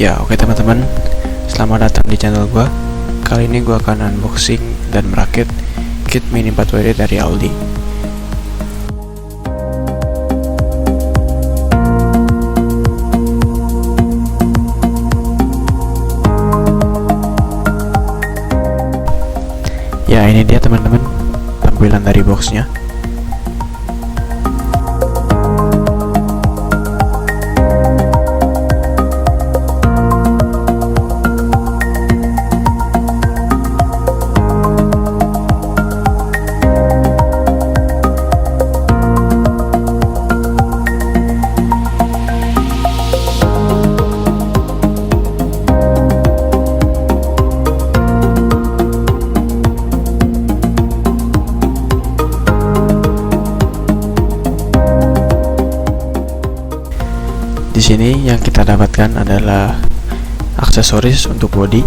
Ya, oke teman-teman, selamat datang di channel gua. Kali ini gua akan unboxing dan merakit kit mini 4WD dari Auldey. Ya, ini dia teman-teman tampilan dari boxnya. Di sini yang kita dapatkan adalah aksesoris untuk bodi.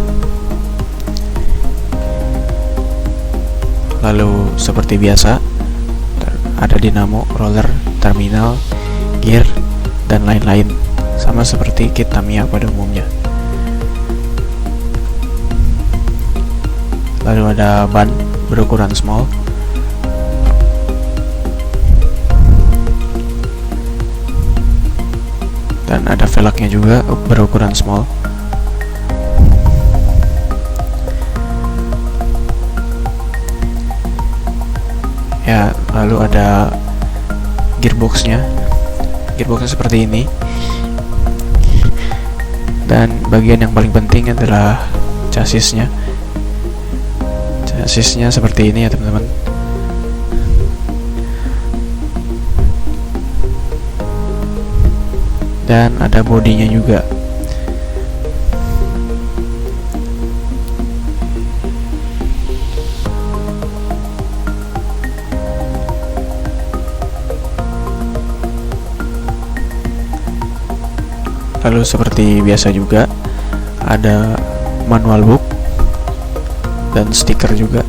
Lalu seperti biasa ada dinamo, roller, terminal, gear, dan lain-lain, sama seperti kit Tamiya pada umumnya. Lalu ada ban berukuran small, dan ada velgnya juga berukuran small. Ya, lalu ada gearboxnya seperti ini. Dan bagian yang paling penting adalah chassisnya seperti ini ya teman-teman. Dan ada bodinya juga. Lalu seperti biasa juga ada manual book dan stiker juga.